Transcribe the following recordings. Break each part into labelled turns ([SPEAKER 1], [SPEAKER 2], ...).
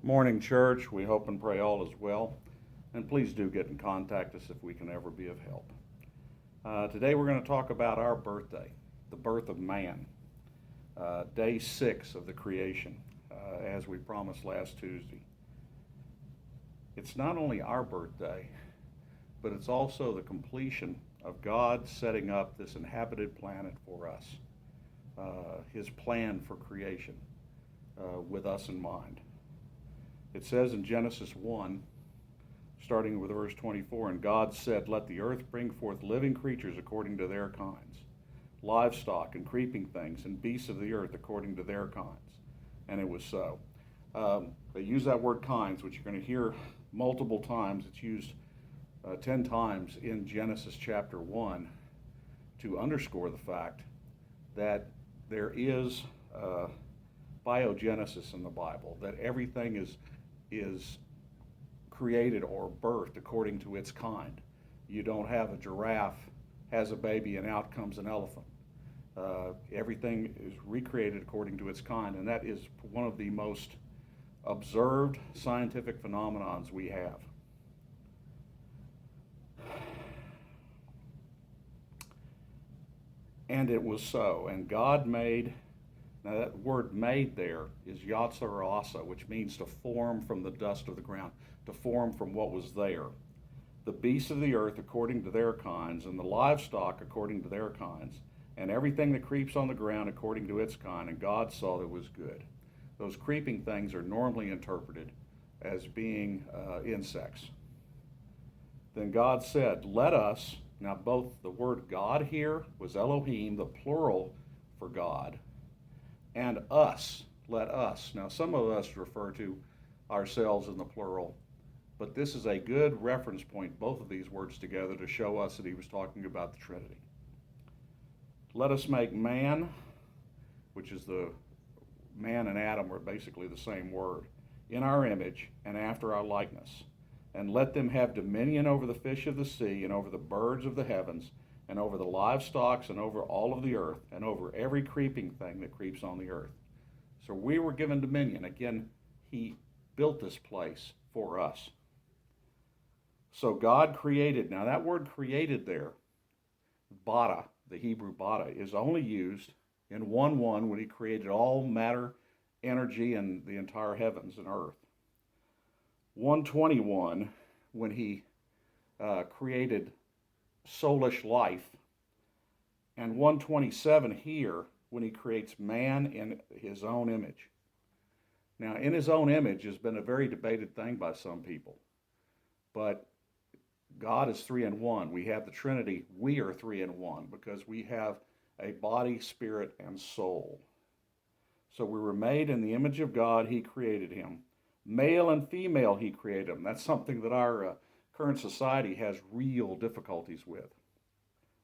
[SPEAKER 1] Morning, church. We hope and pray all is well. And please do get in contact us if we can ever be of help. Today we're going to talk about our birthday, the birth of man, day 6 of the creation, as we promised last Tuesday. It's not only our birthday, but it's also the completion of God setting up this inhabited planet for us, His plan for creation with us in mind. It says in Genesis 1, starting with verse 24, "And God said, Let the earth bring forth living creatures according to their kinds, livestock and creeping things, and beasts of the earth according to their kinds. And it was so." They use that word kinds, which you're going to hear multiple times. It's used 10 times in Genesis chapter 1 to underscore the fact that there is biogenesis in the Bible, that everything is created or birthed according to its kind. You don't have a giraffe has a baby and out comes an elephant. Everything is recreated according to its kind, and that is one of the most observed scientific phenomenons we have. And it was so. And God made, now that word made there is yatsarasa, which means to form from the dust of the ground, to form from what was there. The beasts of the earth according to their kinds, and the livestock according to their kinds, and everything that creeps on the ground according to its kind. And God saw that it was good. Those creeping things are normally interpreted as being insects. Then God said, Let us, now both the word God here was Elohim, the plural for God, and us, let us. Now some of us refer to ourselves in the plural, but this is a good reference point, both of these words together, to show us that he was talking about the Trinity. Let us make man, which is the man and Adam are basically the same word, in our image and after our likeness. And let them have dominion over the fish of the sea, and over the birds of the heavens, and over the livestock, and over all of the earth, and over every creeping thing that creeps on the earth. So we were given dominion. Again, he built this place for us. So God created, now that word created there, bada, the Hebrew bada, is only used in 1:1 when he created all matter, energy, and the entire heavens and earth. 121 when he created soulish life, and 127 here when he creates man in his own image. Now, in his own image has been a very debated thing by some people, but God is 3 in 1. We have the Trinity. We are 3 in 1 because we have a body, spirit, and soul. So we were made in the image of God. He created him. Male and female, he created them. That's something that our current society has real difficulties with.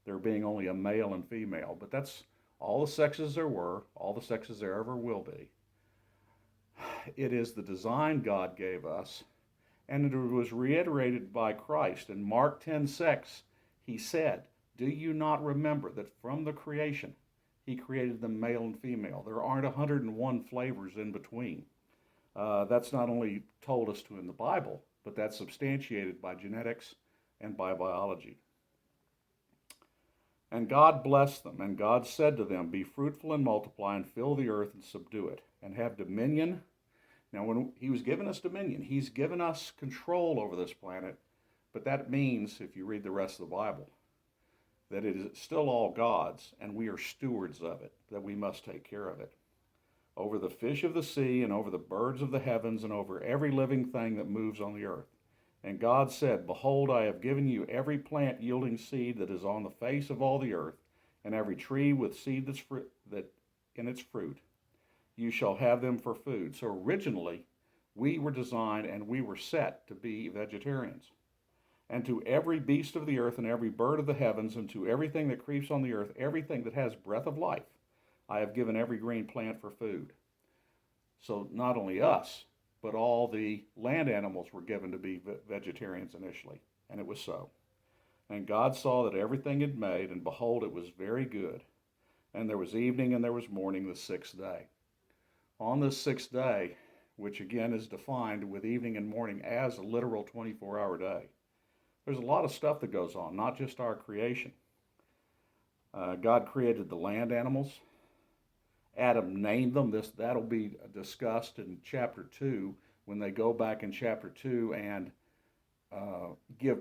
[SPEAKER 1] There being only a male and female. But that's all the sexes there were, all the sexes there ever will be. It is the design God gave us, and it was reiterated by Christ. In Mark 10:6, he said, Do you not remember that from the creation, he created them male and female? There aren't 101 flavors in between. That's not only told us to in the Bible, but that's substantiated by genetics and by biology. And God blessed them, and God said to them, Be fruitful and multiply, and fill the earth and subdue it, and have dominion. Now, when he was giving us dominion, he's given us control over this planet, but that means, if you read the rest of the Bible, that it is still all God's, and we are stewards of it, that we must take care of it. Over the fish of the sea, and over the birds of the heavens, and over every living thing that moves on the earth. And God said, Behold, I have given you every plant yielding seed that is on the face of all the earth, and every tree with seed that in its fruit. You shall have them for food. So originally, we were designed and we were set to be vegetarians. And to every beast of the earth, and every bird of the heavens, and to everything that creeps on the earth, everything that has breath of life, I have given every green plant for food. So not only us, but all the land animals were given to be vegetarians initially, and it was so. And God saw that everything had made, and behold, it was very good. And there was evening and there was morning the 6th day. On this 6th day, which again is defined with evening and morning as a literal 24-hour day. There's a lot of stuff that goes on, not just our creation. God created the land animals. Adam named them. That'll be discussed in chapter 2 when they go back in chapter 2 and give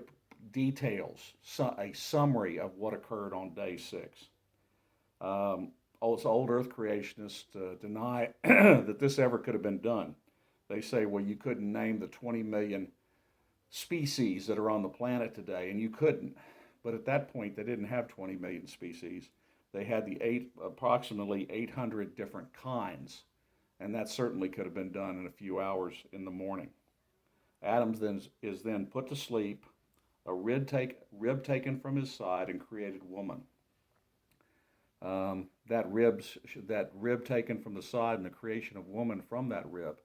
[SPEAKER 1] details, a summary of what occurred on day 6. Old Earth creationists deny that this ever could have been done. They say, well, you couldn't name the 20 million species that are on the planet today, and you couldn't. But at that point, they didn't have 20 million species. They had approximately 800 different kinds, and that certainly could have been done in a few hours in the morning. Adam is then put to sleep, a rib taken from his side, and created woman. That rib taken from the side and the creation of woman from that rib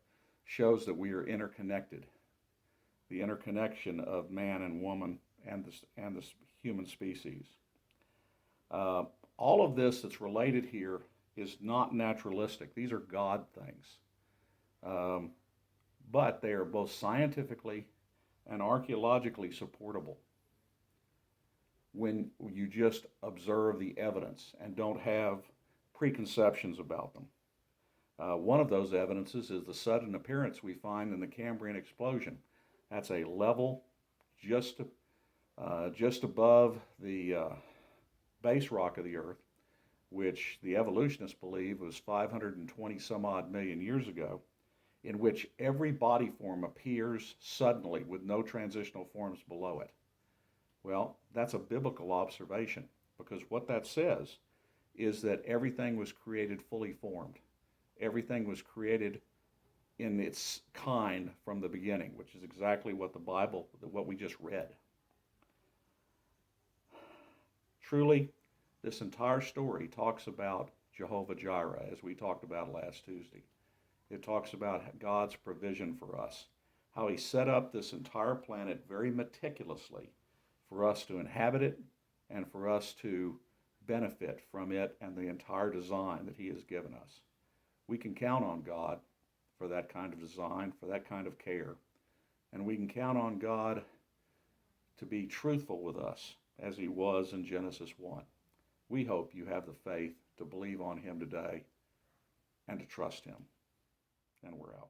[SPEAKER 1] shows that we are interconnected. The interconnection of man and woman and the human species. All of this that's related here is not naturalistic. These are God things. But they are both scientifically and archaeologically supportable when you just observe the evidence and don't have preconceptions about them. One of those evidences is the sudden appearance we find in the Cambrian explosion. That's a level just above the base rock of the Earth, which the evolutionists believe was 520 some odd million years ago, in which every body form appears suddenly with no transitional forms below it. Well, that's a biblical observation, because what that says is that everything was created fully formed. Everything was created in its kind from the beginning, which is exactly what the Bible, what we just read. Truly, this entire story talks about Jehovah Jireh, as we talked about last Tuesday. It talks about God's provision for us, how he set up this entire planet very meticulously for us to inhabit it and for us to benefit from it and the entire design that he has given us. We can count on God for that kind of design, for that kind of care, and we can count on God to be truthful with us as he was in Genesis 1. We hope you have the faith to believe on him today and to trust him. And we're out.